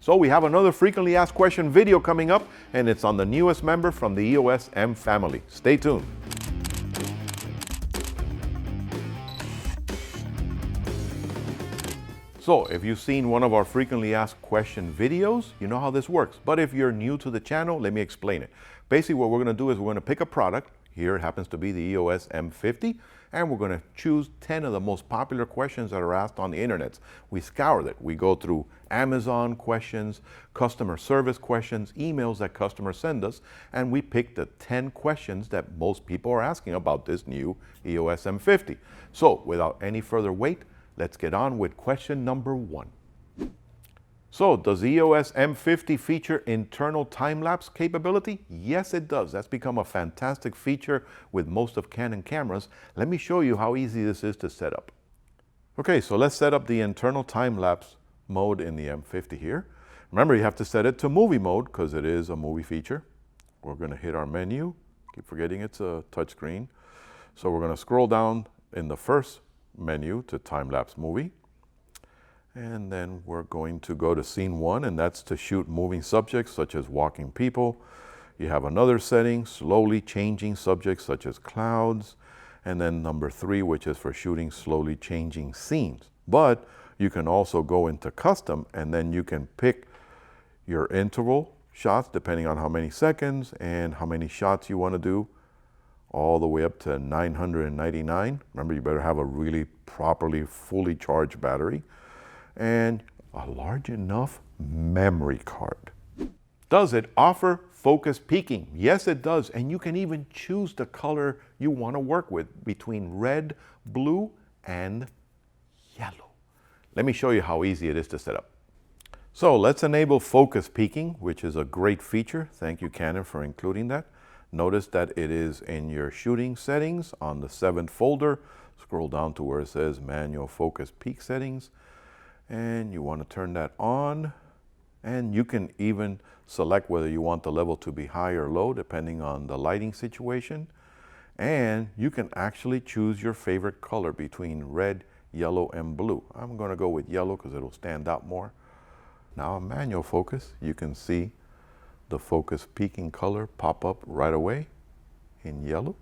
So we have another frequently asked question video coming up, and it's on the newest member from the EOS M family. Stay tuned. So if you've seen one of our frequently asked question videos, you know how this works. But if you're new to the channel, let me explain it. Basically what we're going to do is we're going to pick a product. Here it happens to be the EOS M50, and we're going to choose 10 of the most popular questions that are asked on the internet. We scour it. We go through Amazon questions, customer service questions, emails that customers send us, and we pick the 10 questions that most people are asking about this new EOS M50. So without any further wait, let's get on with question number 1. So, does EOS M50 feature internal time-lapse capability? Yes, it does. That's become a fantastic feature with most of Canon cameras. Let me show you how easy this is to set up. Okay, so let's set up the internal time-lapse mode in the M50 here. Remember, you have to set it to movie mode because it is a movie feature. We're going to hit our menu. Keep forgetting it's a touchscreen. So we're going to scroll down in the first menu to time-lapse movie. And then we're going to go to scene 1, and that's to shoot moving subjects such as walking people. You have another setting, slowly changing subjects such as clouds. And then number 3, which is for shooting slowly changing scenes. But you can also go into custom, and then you can pick your interval shots depending on how many seconds and how many shots you want to do, all the way up to 999. Remember, you better have a really properly fully charged battery and a large enough memory card. Does it offer focus peaking? Yes, it does. And you can even choose the color you want to work with between red, blue, and yellow. Let me show you how easy it is to set up. So let's enable focus peaking, which is a great feature. Thank you, Canon, for including that. Notice that it is in your shooting settings on the 7th folder. Scroll down to where it says manual focus peak settings. And you want to turn that on. And you can even select whether you want the level to be high or low, depending on the lighting situation. And you can actually choose your favorite color between red, yellow, and blue. I'm going to go with yellow because it'll stand out more. Now, in manual focus, you can see the focus peaking color pop up right away in yellow.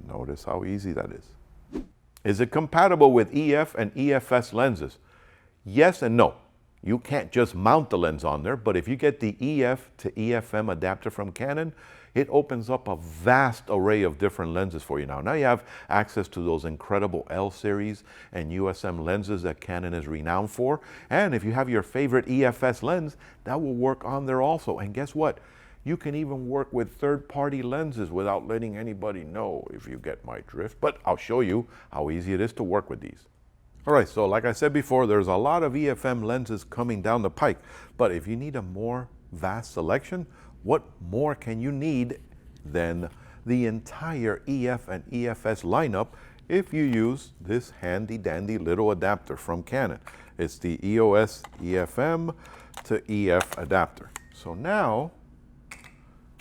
Notice how easy that is. Is it compatible with EF and EFS lenses? Yes and no. You can't just mount the lens on there, but if you get the EF to EFM adapter from Canon, it opens up a vast array of different lenses for you now. Now you have access to those incredible L series and USM lenses that Canon is renowned for. And if you have your favorite EFS lens, that will work on there also. And guess what? You can even work with third-party lenses without letting anybody know, if you get my drift. But I'll show you how easy it is to work with these. All right, so like I said before, there's a lot of EFM lenses coming down the pike. But if you need a more vast selection, what more can you need than the entire EF and EFS lineup if you use this handy-dandy little adapter from Canon? It's the EOS EFM to EF adapter. So now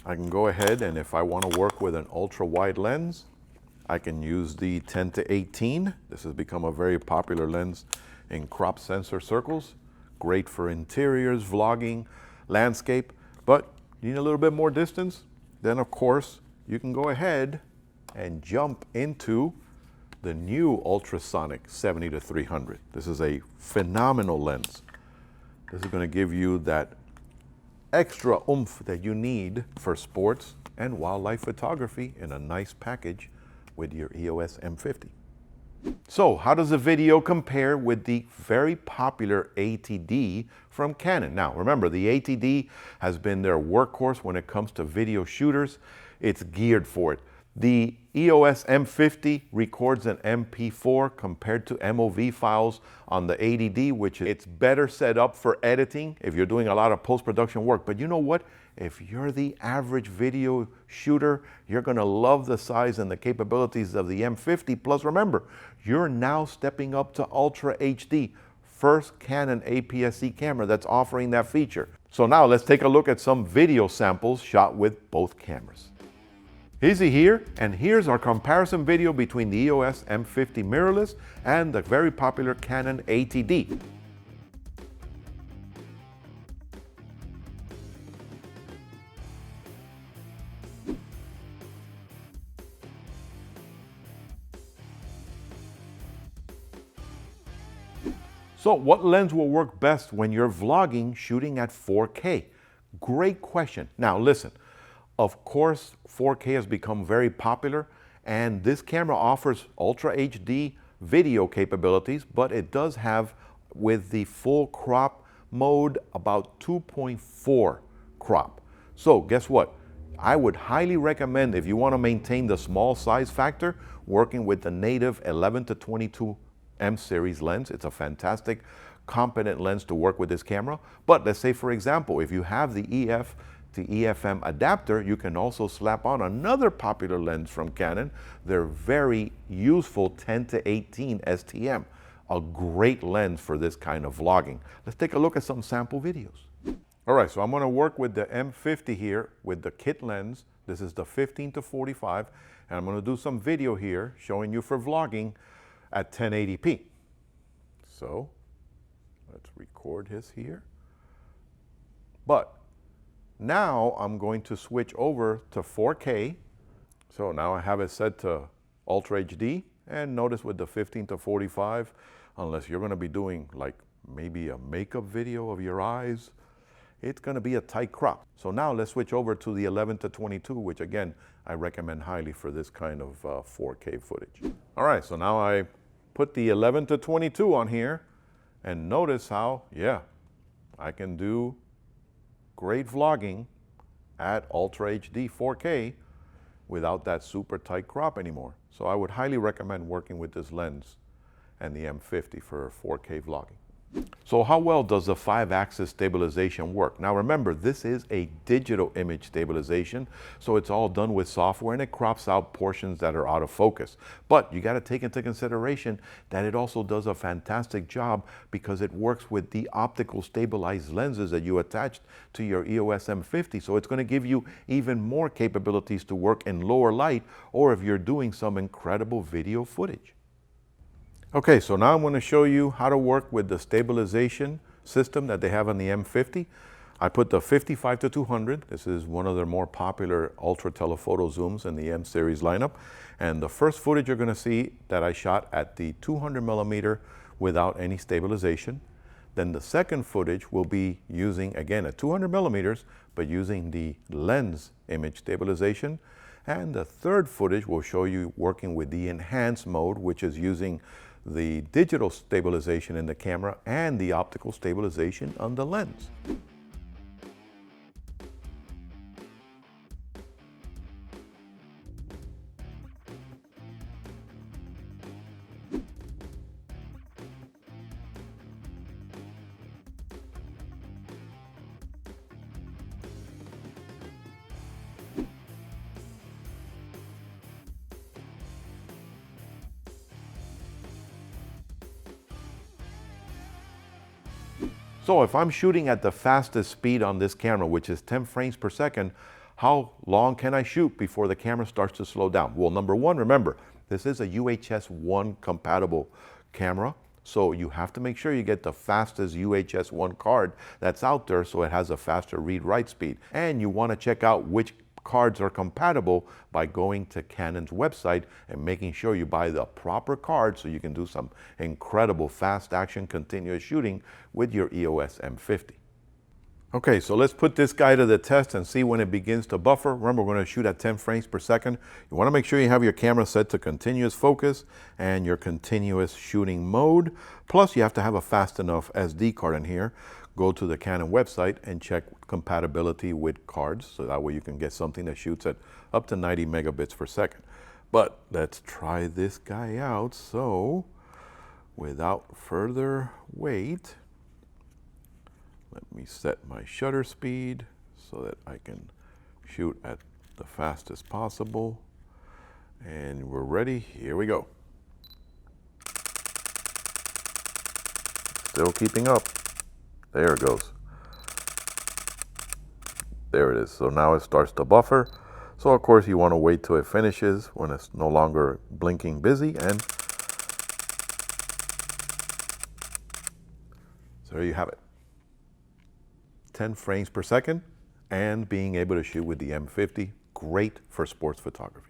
I can go ahead, and if I want to work with an ultra-wide lens, I can use the 10-18. This has become a very popular lens in crop sensor circles. Great for interiors, vlogging, landscape. But you need a little bit more distance, then of course you can go ahead and jump into the new ultrasonic 70-300. This is a phenomenal lens. This is going to give you that extra oomph that you need for sports and wildlife photography in a nice package with your EOS M50. So how does the video compare with the very popular ATD from Canon? Now remember, the ATD has been their workhorse when it comes to video shooters. It's geared for it. The EOS M50 records an MP4 compared to MOV files on the ATD, which it's better set up for editing if you're doing a lot of post-production work. But you know what? If you're the average video shooter, you're going to love the size and the capabilities of the M50. Plus, remember, you're now stepping up to Ultra HD, first Canon APS-C camera that's offering that feature. So now let's take a look at some video samples shot with both cameras. Easy here, and here's our comparison video between the EOS M50 Mirrorless and the very popular Canon ATD. So what lens will work best when you're vlogging shooting at 4K? Great question. Now listen, of course 4K has become very popular and this camera offers Ultra HD video capabilities, but it does have, with the full crop mode, about 2.4 crop. So guess what? I would highly recommend, if you want to maintain the small size factor, working with the native 11 to 22 M series lens. It's a fantastic, competent lens to work with this camera. But let's say, for example, if you have the EF to EFM adapter, you can also slap on another popular lens from Canon. They're very useful 10 to 18 STM. A great lens for this kind of vlogging. Let's take a look at some sample videos. All right, so I'm going to work with the M50 here with the kit lens. This is the 15 to 45, and I'm going to do some video here showing you for vlogging at 1080p. So let's record his here. But now I'm going to switch over to 4K. So now I have it set to Ultra HD, and notice with the 15 to 45, unless you're going to be doing like maybe a makeup video of your eyes, it's going to be a tight crop. So now let's switch over to the 11 to 22, which again, I recommend highly for this kind of 4K footage. All right, so now I put the 11 to 22 on here, and notice how, yeah, I can do great vlogging at Ultra HD 4K without that super tight crop anymore. So I would highly recommend working with this lens and the M50 for 4K vlogging. So how well does the 5-axis stabilization work? Now remember, this is a digital image stabilization, so it's all done with software and it crops out portions that are out of focus. But you got to take into consideration that it also does a fantastic job because it works with the optical stabilized lenses that you attached to your EOS M50. So it's going to give you even more capabilities to work in lower light, or if you're doing some incredible video footage. Okay, so now I'm going to show you how to work with the stabilization system that they have on the M50. I put the 55 to 200. This is one of their more popular ultra telephoto zooms in the M series lineup. And the first footage you're going to see that I shot at the 200 millimeter without any stabilization. Then the second footage will be using, again, at 200 millimeters, but using the lens image stabilization. And the third footage will show you working with the enhanced mode, which is using the digital stabilization in the camera and the optical stabilization on the lens. So if I'm shooting at the fastest speed on this camera, which is 10 frames per second, how long can I shoot before the camera starts to slow down? Well, number one, remember, this is a UHS-1 compatible camera. So you have to make sure you get the fastest UHS-1 card that's out there so it has a faster read-write speed. And you want to check out which cards are compatible by going to Canon's website and making sure you buy the proper card so you can do some incredible fast action continuous shooting with your EOS M50. Okay, so let's put this guy to the test and see when it begins to buffer. Remember, we're going to shoot at 10 frames per second. You want to make sure you have your camera set to continuous focus and your continuous shooting mode. Plus, you have to have a fast enough SD card in here. Go to the Canon website and check compatibility with cards, so that way you can get something that shoots at up to 90 megabits per second. But let's try this guy out. So without further wait, let me set my shutter speed so that I can shoot at the fastest possible. And we're ready. Here we go. Still keeping up. There it goes. There it is. So now it starts to buffer. So of course you want to wait till it finishes when it's no longer blinking busy. And so there you have it. 10 frames per second and being able to shoot with the M50. Great for sports photography.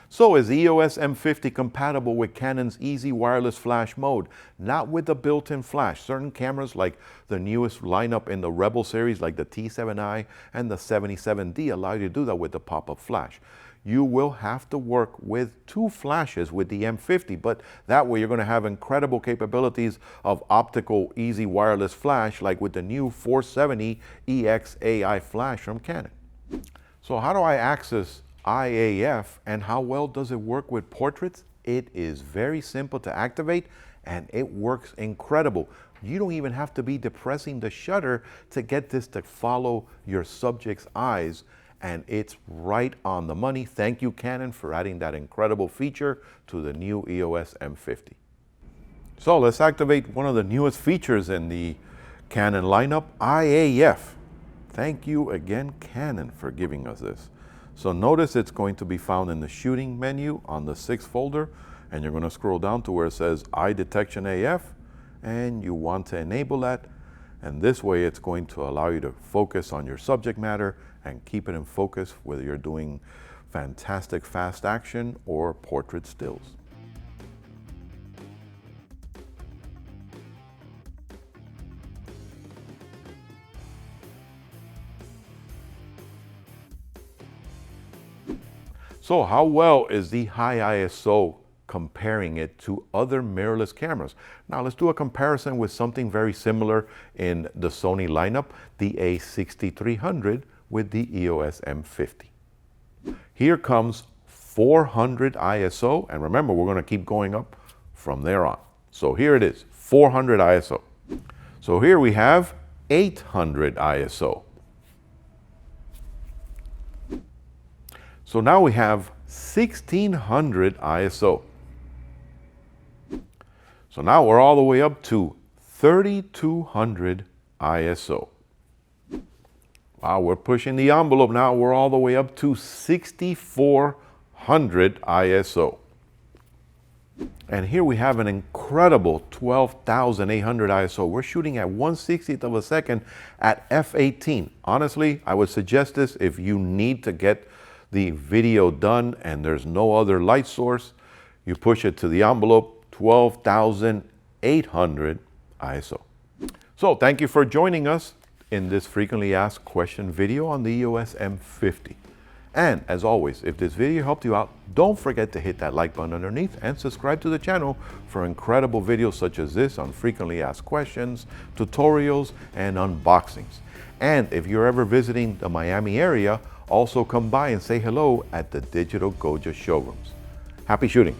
So is EOS M50 compatible with Canon's easy wireless flash mode? Not with the built-in flash. Certain cameras like the newest lineup in the Rebel series like the T7i and the 77D allow you to do that with the pop-up flash. You will have to work with two flashes with the M50, but that way you're going to have incredible capabilities of optical easy wireless flash like with the new 470 EX flash from Canon. So how do I access IAF and how well does it work with portraits? It is very simple to activate and it works incredible. You don't even have to be depressing the shutter to get this to follow your subject's eyes, and it's right on the money. Thank you, Canon, for adding that incredible feature to the new EOS M50. So let's activate one of the newest features in the Canon lineup, IAF. Thank you again, Canon, for giving us this. So notice it's going to be found in the shooting menu on the 6th folder, and you're going to scroll down to where it says Eye Detection AF, and you want to enable that. And this way it's going to allow you to focus on your subject matter and keep it in focus whether you're doing fantastic fast action or portrait stills. So how well is the high ISO comparing it to other mirrorless cameras? Now let's do a comparison with something very similar in the Sony lineup, the A6300 with the EOS M50. Here comes 400 ISO, and remember we're going to keep going up from there on. So here it is, 400 ISO. So here we have 800 ISO. So now we have 1600 ISO. So now we're all the way up to 3200 ISO. Wow, we're pushing the envelope now. We're all the way up to 6400 ISO. And here we have an incredible 12,800 ISO. We're shooting at 1/60th of a second at f/18. Honestly, I would suggest this if you need to get the video done and there's no other light source. You push it to the envelope, 12,800 ISO. So thank you for joining us in this frequently asked question video on the EOS M50. And as always, if this video helped you out, don't forget to hit that like button underneath and subscribe to the channel for incredible videos such as this on frequently asked questions, tutorials, and unboxings. And if you're ever visiting the Miami area, also come by and say hello at the Digital Goja showrooms. Happy shooting.